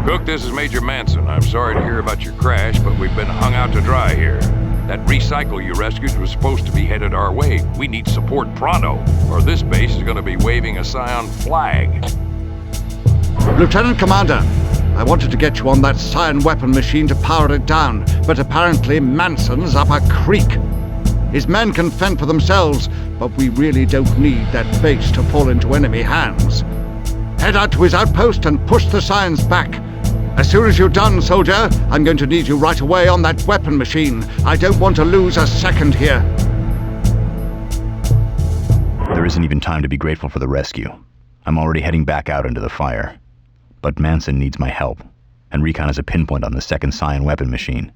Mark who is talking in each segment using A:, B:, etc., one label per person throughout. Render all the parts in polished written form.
A: Cook, this is Major Manson. I'm sorry to hear about your crash, but we've been hung out to dry here. That recycle you rescued was supposed to be headed our way. We need support pronto, or this base is going to be waving a Scion flag.
B: Lieutenant Commander, I wanted to get you on that Scion weapon machine to power it down, but apparently Manson's up a creek. His men can fend for themselves, but we really don't need that base to fall into enemy hands. Head out to his outpost and push the Scions back. As soon as you're done, soldier, I'm going to need you right away on that weapon machine. I don't want to lose a second here.
C: There isn't even time to be grateful for the rescue. I'm already heading back out into the fire. But Manson needs my help, and Recon has a pinpoint on the second Scion weapon machine.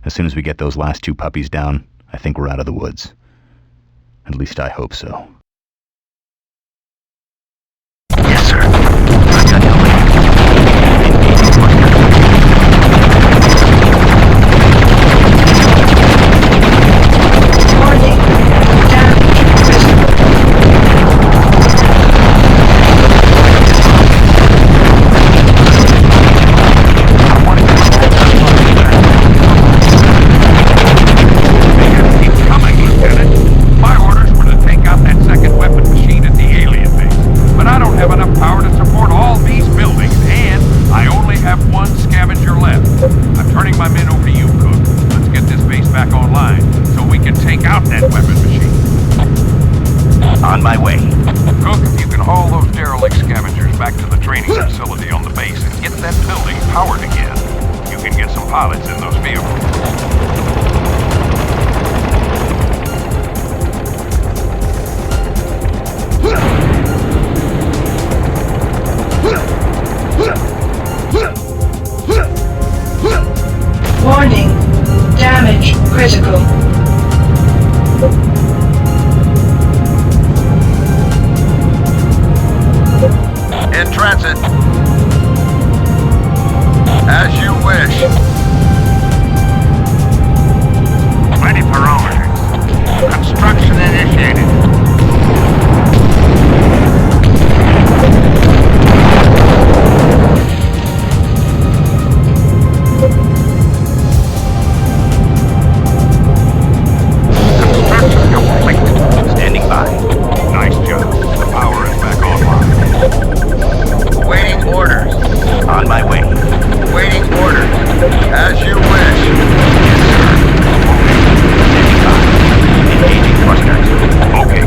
C: As soon as we get those last two puppies down, I think we're out of the woods. At least I hope so.
D: Yes, sir. I've got your way.
E: Warning. Damage visible.
A: Keep coming, Lieutenant. My orders were to take out that second weapon machine at the alien base. But I don't have enough power to support all these buildings, and I only have one scavenger left. I'm turning my men over to you, Cook. Let's get this base back online, so we can take out that weapon machine.
D: On my way.
A: Cook, if you can haul those derelict scavengers back to the training facility on the base and get that building powered again, you can get some pilots in those vehicles.
E: Warning. Damage critical.
B: In transit. As you wish.
A: Ready for orders. Construction initiated. Construction complete.
D: Standing by.
A: Nice job. The power is back online.
B: Waiting orders.
D: On my way.
B: Waiting orders. As you wish.
D: Standing by. Engaging thrusters.
A: Okay,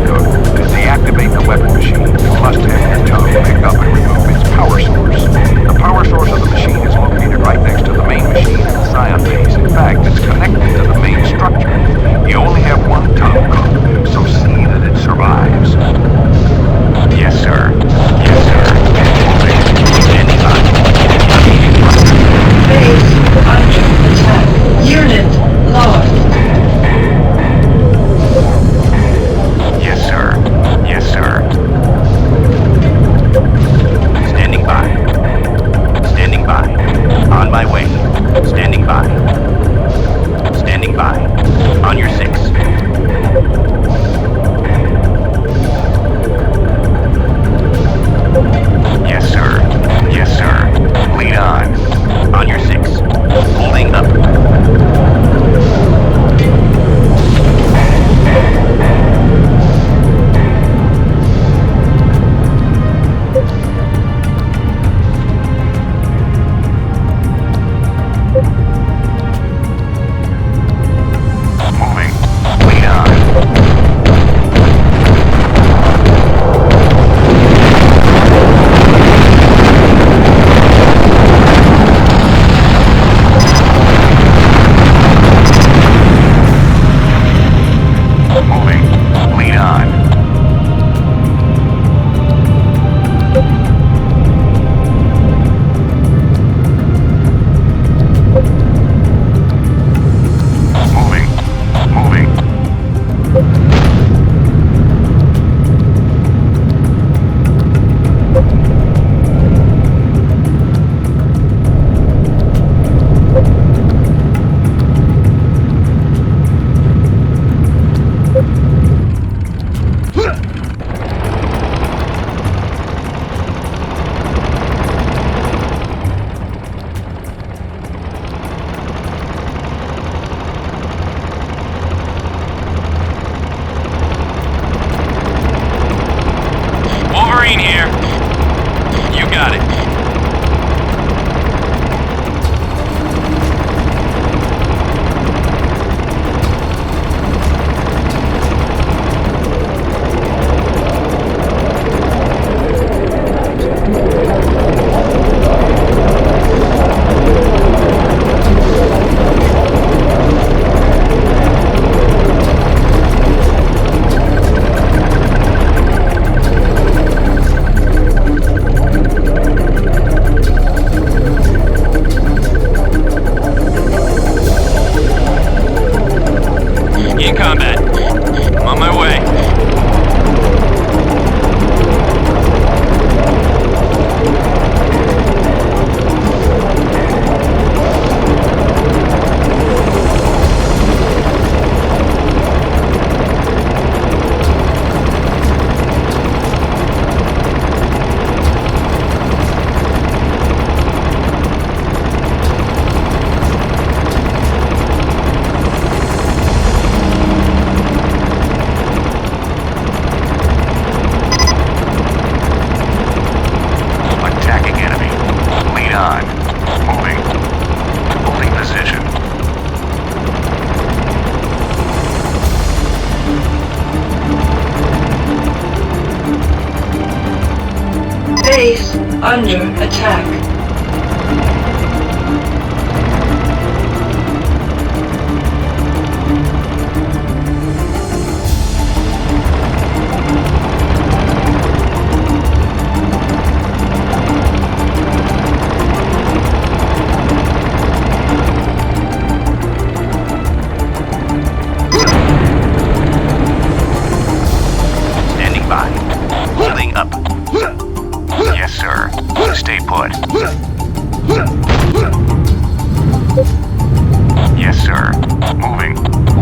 D: Yes, sir. Moving.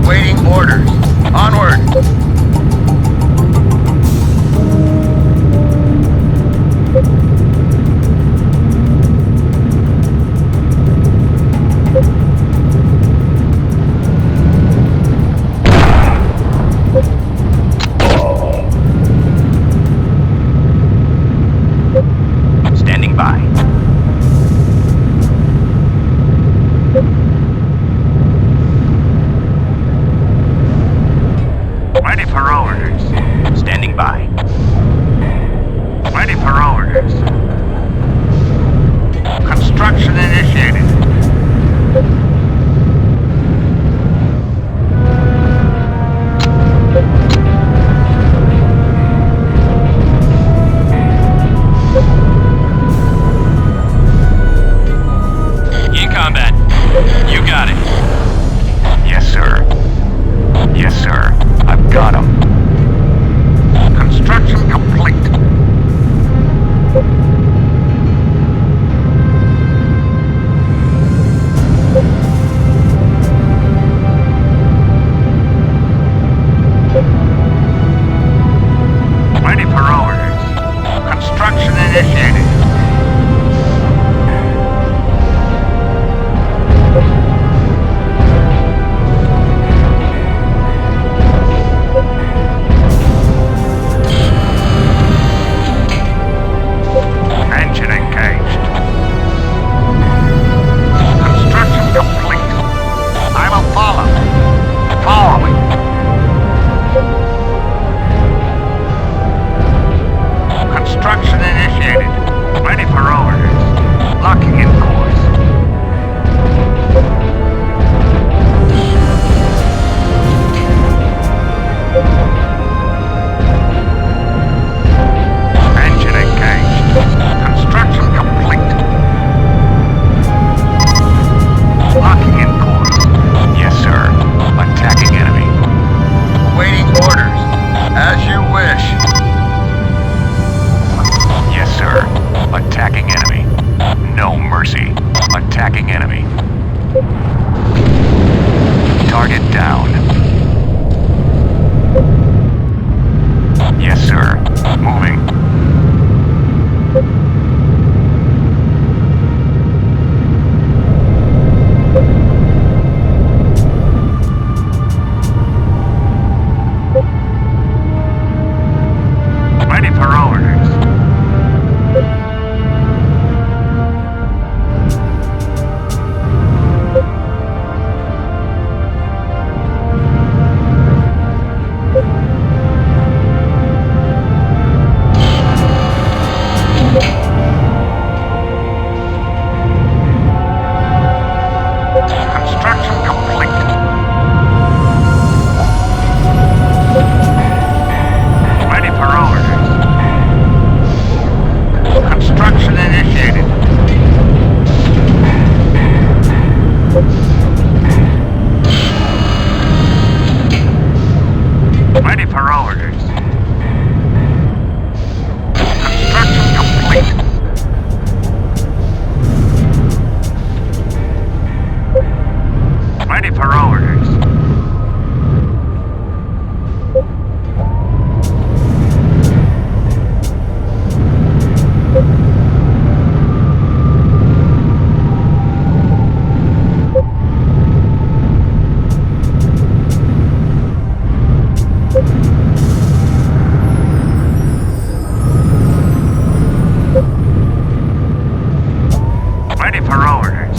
F: Awaiting orders. Onward.
D: Standing by.
A: Ready for orders.
D: Standing by.
A: Ready for orders. Construction initiated.
D: In combat. You got it. Yes, sir. Yes, sir. I've got him.
A: Construction complete. Ready for orders. Construction initiated. Engine engaged. Construction complete. I will follow. Following. Construction initiated. Ready for orders. Locking in course. Engine engaged. Construction complete. Locking in course.
D: Yes, sir. Attacking enemy.
F: Awaiting orders. As you wish.
D: Yes, sir. Attacking enemy. No mercy. Attacking enemy. Target down. Yes, sir. Moving.
A: Ready for orders. Construction complete. Ready for orders. Construction initiated. Ready for orders. Construction complete. Ready for orders. Ready for orders.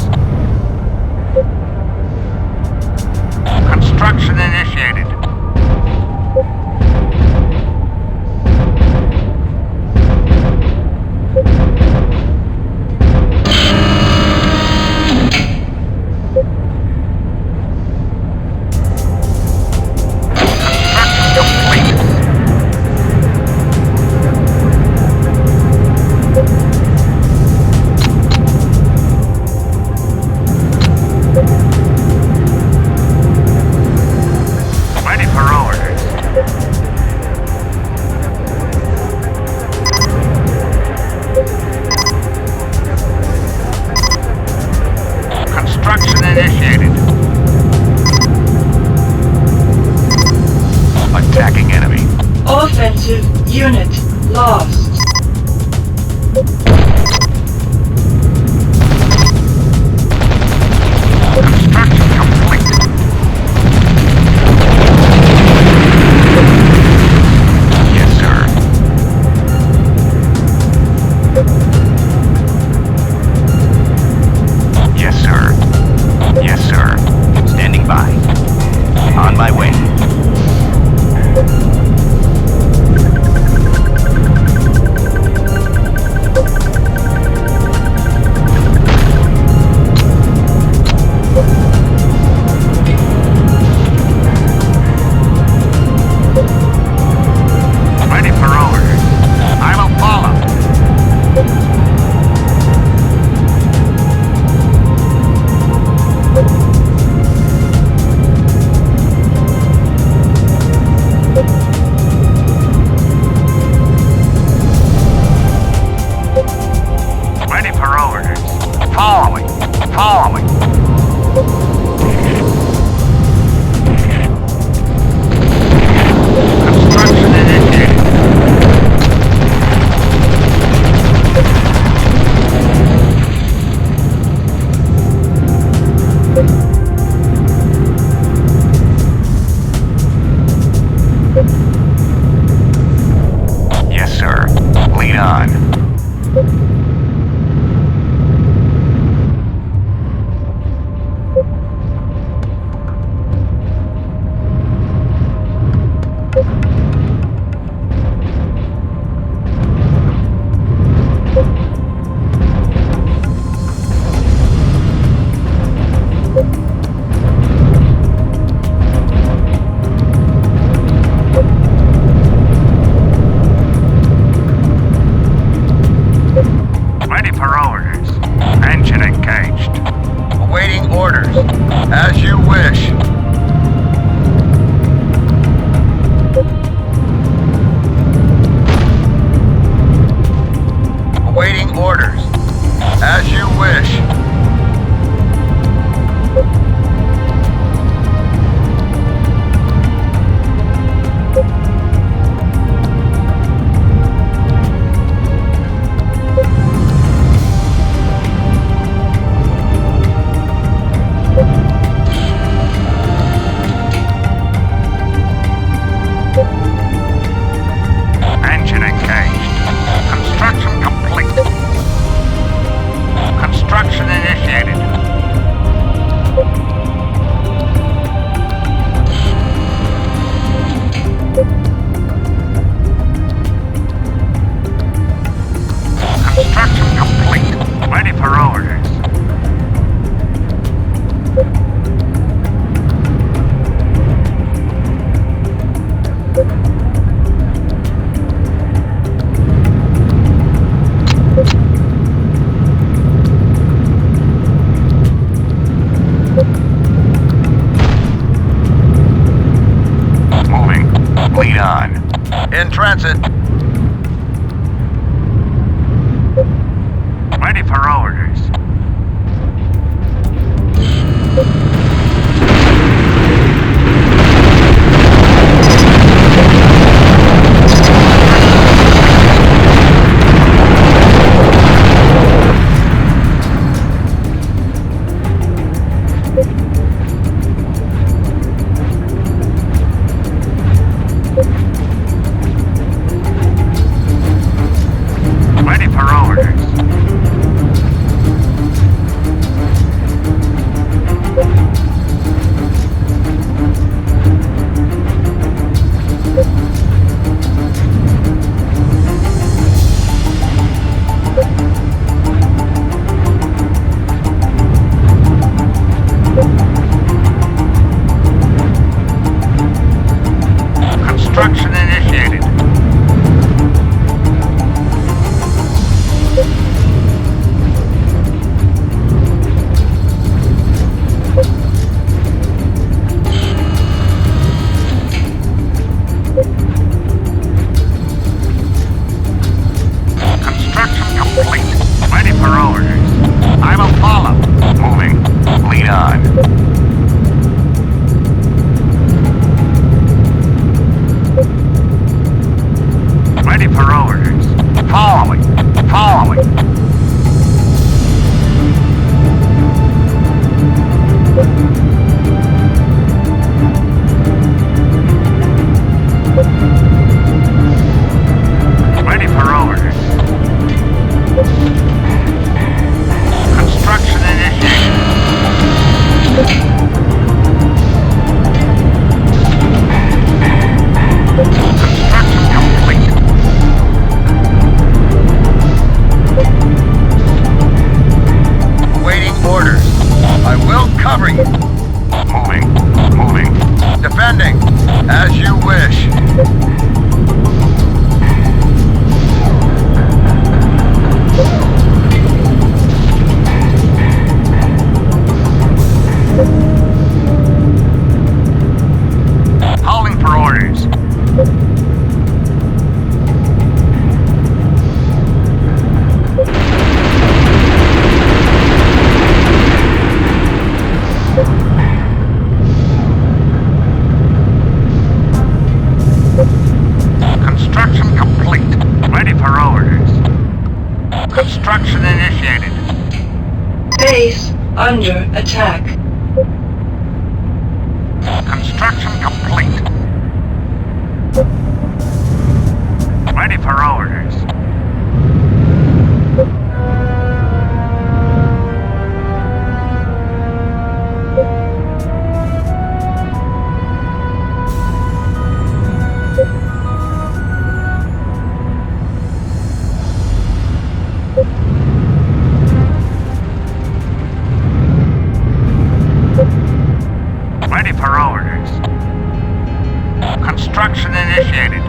A: Construction initiated. Construction complete.
E: Unit lost.
A: Construction complete.
D: Yes, sir. Yes, sir. Yes, sir. Standing by. On my way.
A: Ready for orders. I will follow. Ready for orders. Following. Following. Construction initiated.
D: Yes, sir. Lead on.
A: Ready for orders. Engine engaged.
F: Awaiting orders. As you wish. Awaiting orders. As you wish.
A: Engine engaged. Construction complete. Construction initiated. Construction complete. Ready for orders.
D: Moving. Lead on.
F: In transit.
A: Ready for orders.
F: covering you.
D: Moving. Moving.
F: Defending. As you wish.
D: Howling for orders.
A: Construction complete.
D: Ready for orders.
A: Construction initiated.
E: Base under attack.
A: Construction complete.
D: Ready for orders.
A: Ready for orders. Construction initiated.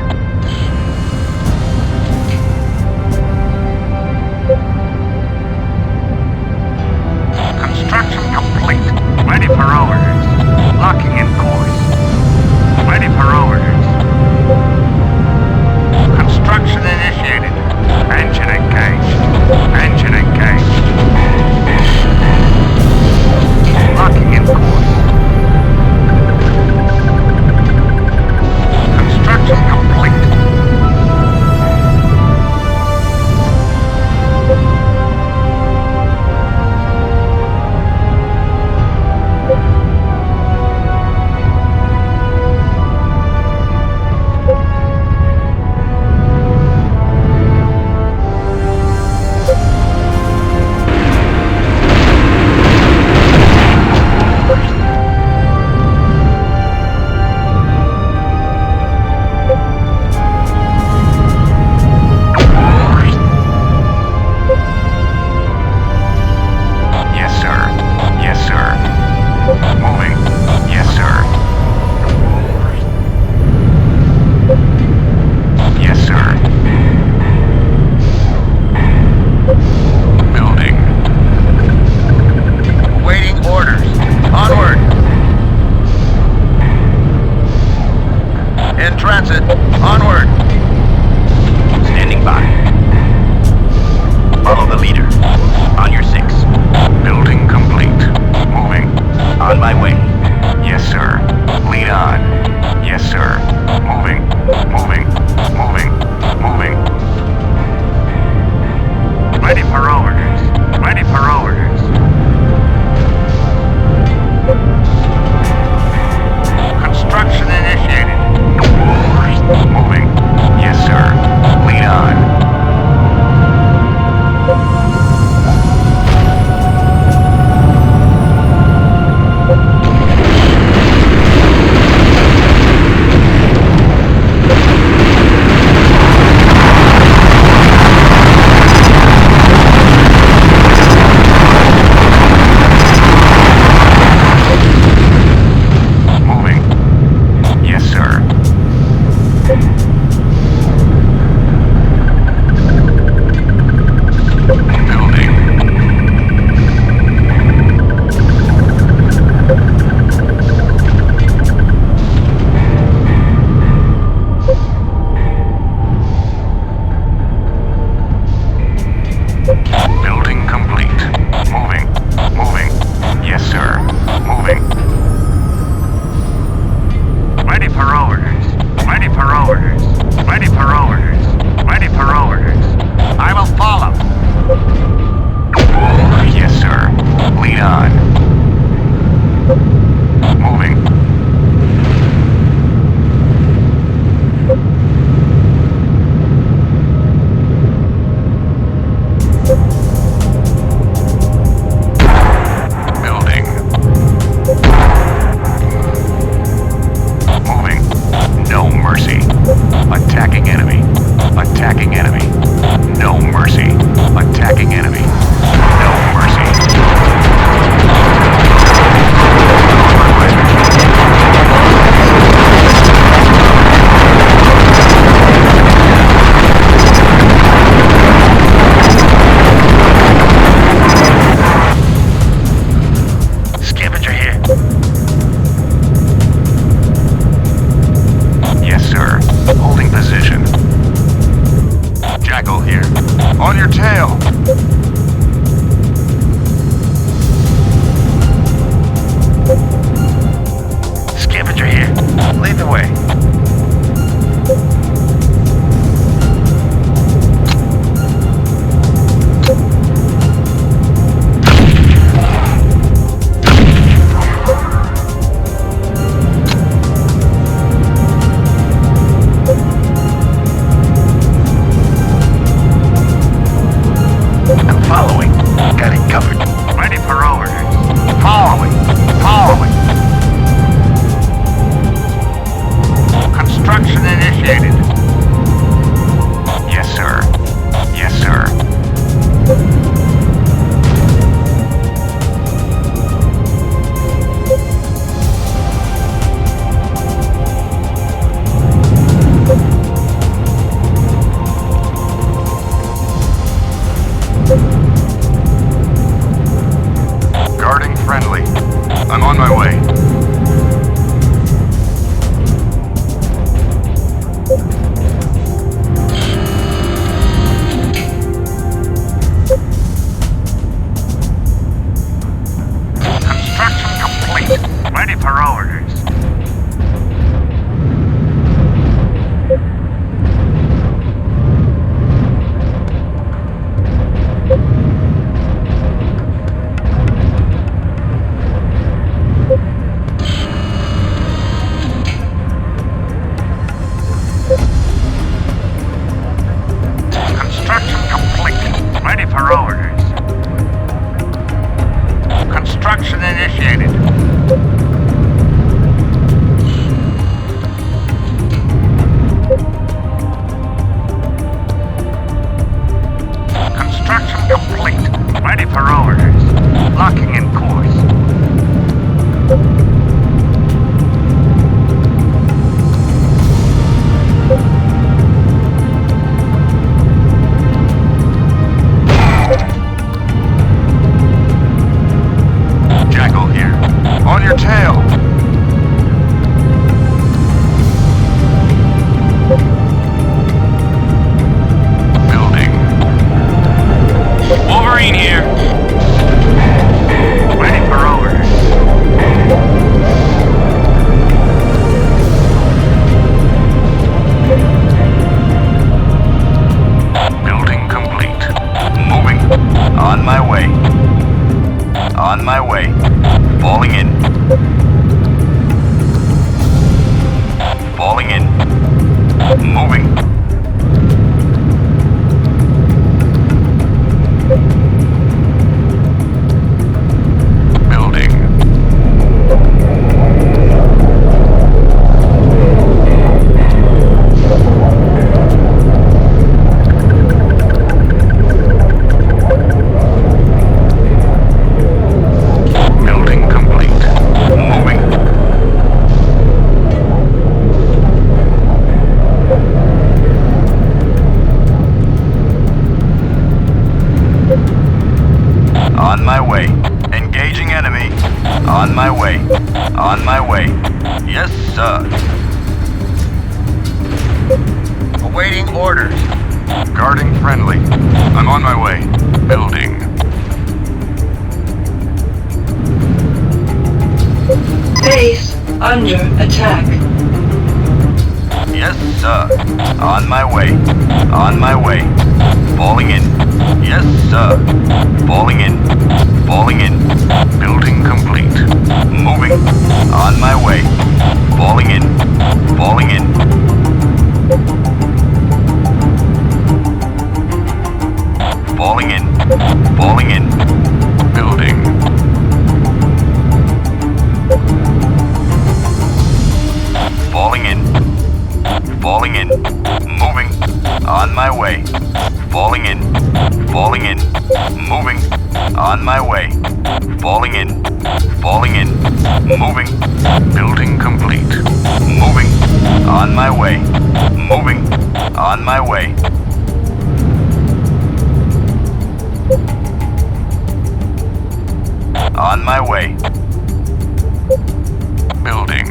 D: On my way. Falling in. Falling in. Moving. Building. Building complete. Moving. On my way. Engaging enemy. On my way. On my way. Yes, sir.
F: Awaiting orders.
A: Guarding friendly. I'm on my way. Building.
E: Base under attack.
D: Yes, sir. On my way. On my way. Falling in. Yes, sir. Falling in. Falling in.
A: Building complete.
D: Moving. On my way. Falling in. Falling in. Falling in. Falling in.
A: Building.
D: Falling in. Falling in. Moving. On my way. Falling in. Falling in. Moving. On my way. Falling in. Falling in. Moving.
A: Building complete.
D: Moving. On my way. Moving. On my way. On my way.
A: Building.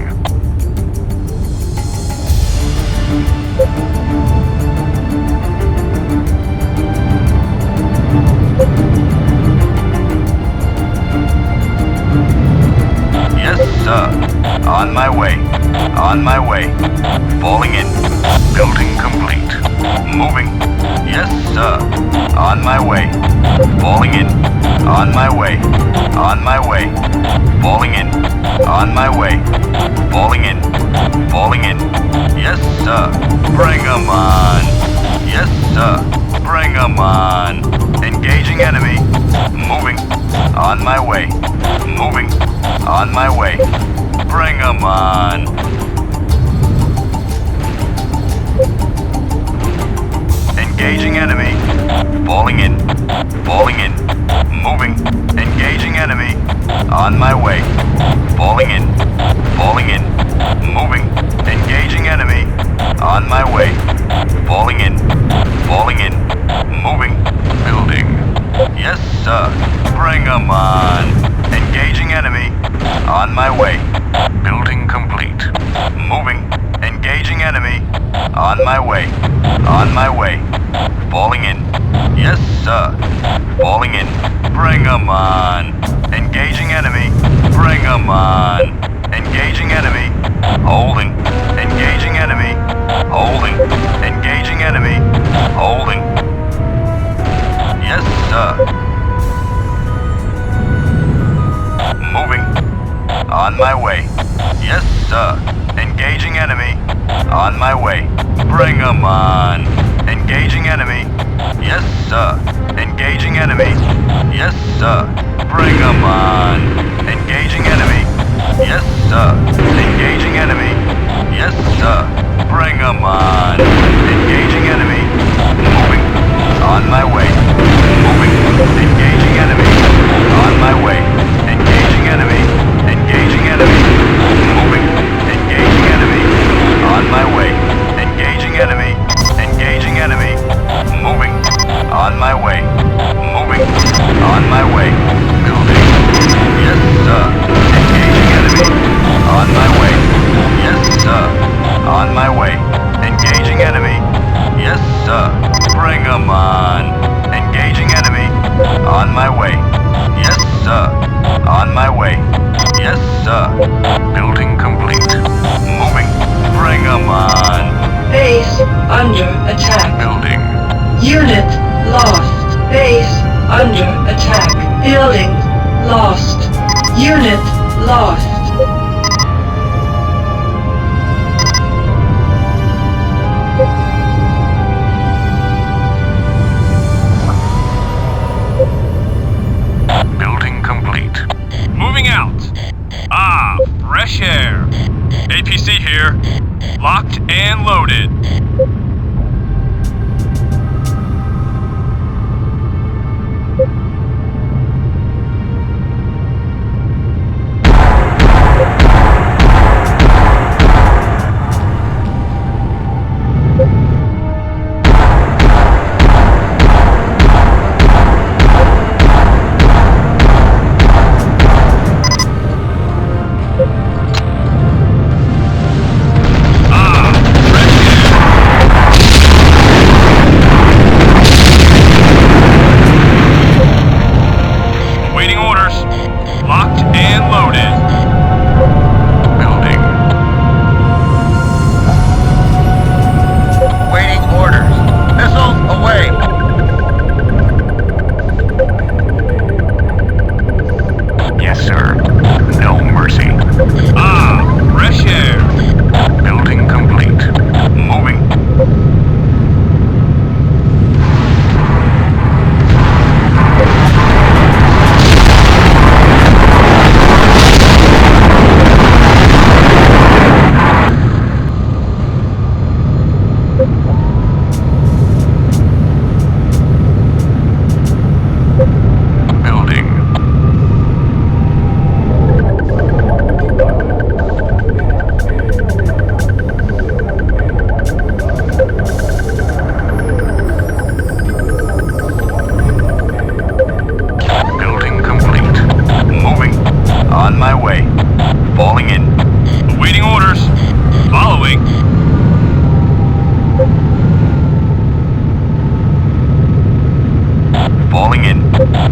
D: Yes, sir. On my way. On my way. Falling in.
A: Building complete.
D: Moving. Yes, sir. On my way. Falling in. On my way. On my way. Falling in. On my way. Falling in. Falling in. Yes, sir. Bring 'em on. Yes, sir. Bring 'em on. Engaging enemy. Moving. On my way. Moving. On my way. Bring 'em on. Engaging enemy. Falling in. Falling in. Moving. Engaging enemy. On my way. Falling in. Falling in. Moving. Engaging enemy. On my way. Falling in. Falling in. Moving.
A: Building.
D: Yes, sir. Bring 'em on. Engaging enemy. On my way.
A: Building complete.
D: Moving. Engaging enemy. On my way. On my way. Falling in. Yes, sir. Falling in. Bring 'em on. Engaging enemy. Bring 'em on. Engaging enemy. Holding. Engaging enemy. Holding. Engaging enemy. Holding. Yes, sir. Moving. On my way. Yes, sir. Engaging enemy. On my way. Bring 'em on. Engaging enemy. Yes, sir. Engaging enemy. Yes, sir. Bring 'em on. Engaging enemy. Yes, sir. Engaging enemy. Yes, sir. Bring 'em on. Engaging enemy. Moving. On my way. Moving. Engaging enemy. On my way. Engaging enemy. Engaging enemy. Moving. Engaging enemy. On my way. Engaging enemy. Engaging enemy. Moving. On my way. Moving. On my way. Building. Yes, sir. Engaging enemy. On my way. Yes, sir. On my way. Engaging enemy. Yes, sir. Bring 'em on. Engaging enemy. On my way. Yes, sir. On my way. Yes, sir.
A: Building complete.
D: Moving. Bring 'em on.
E: Base under attack.
A: Building.
E: Unit lost. Base under attack. Building lost. Unit lost.
A: Building complete.
G: Moving out. Ah, fresh air. APC here. Locked and loaded.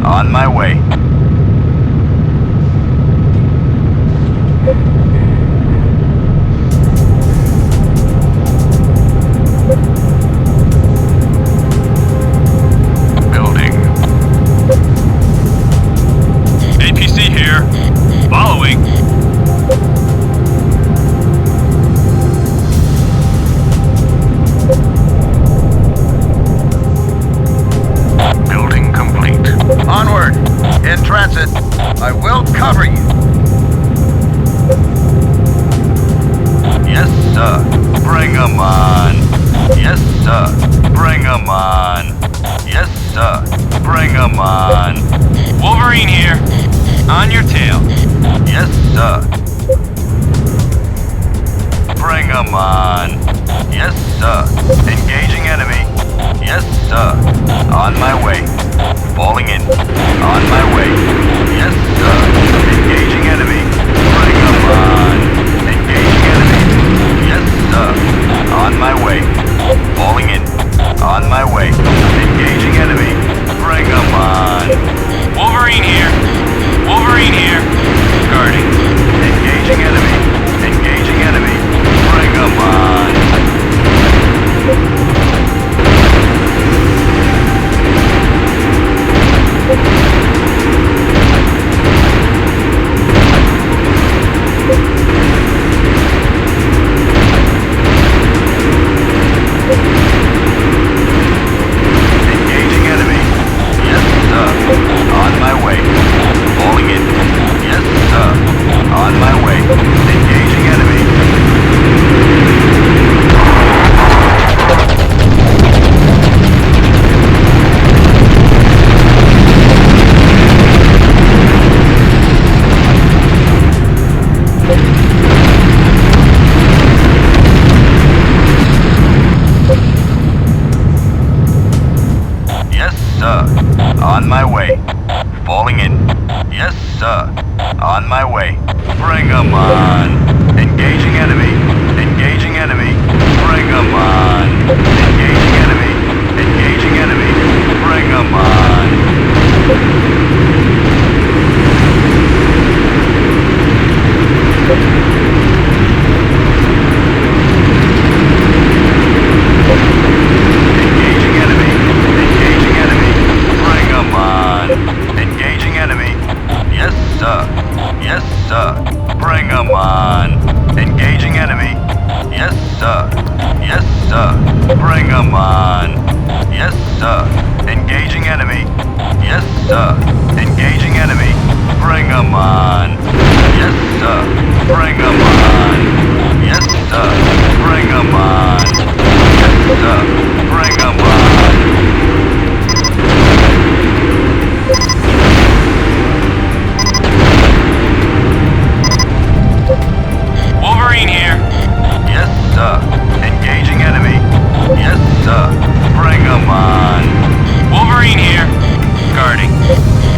D: On my way.
A: Building.
G: APC here. Following.
A: Building complete.
F: Onward. In transit. I will cover you.
D: Yes, sir. Bring 'em on. Yes, sir. Bring 'em on. Yes, sir. Bring 'em on.
G: Wolverine here. On your tail.
D: Yes, sir. Bring 'em on. Yes, sir. Engaging enemy. Yes, sir. On my way. Falling in. On my way. Yes, sir. Engaging enemy. Bring 'em on. Engaging enemy. Yes, sir. On my way. Falling in. On my way. Engaging enemy. Bring 'em on.
G: Wolverine here. Wolverine here. Guarding.
D: Engaging enemy. Engaging enemy. Bring 'em on. Engaging enemy. Yes, sir. On my way. Falling in. Yes, sir. On my way. Engaging enemy. Yes, sir. On my way. Falling in. Yes, sir. On my way. Bring 'em on. Engaging enemy. Engaging enemy. Bring 'em on. Engaging enemy. Engaging enemy. Bring 'em on. Engaging enemy. Engaging enemy. Bring 'em on. Engaging enemy. Yes, sir. Bring 'em on. Engaging enemy. Yes, sir. Yes, sir. Bring 'em on. Yes, sir. Engaging enemy. Yes, sir. Engaging enemy. Bring 'em on. Yes, sir. Bring 'em on. Yes, sir. Bring 'em on. Yes, sir. Bring 'em on.
G: Wolverine here.
D: Yes, sir. Engaging enemy. Yes, sir. Bring 'em on.
G: Wolverine here. Guarding.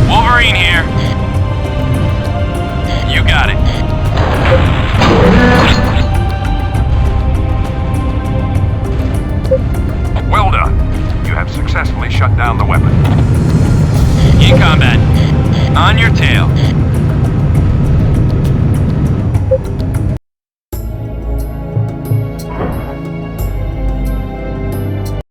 G: Wolverine here. You got it.
A: Well done. You have successfully shut down the weapon.
G: In combat. On your tail.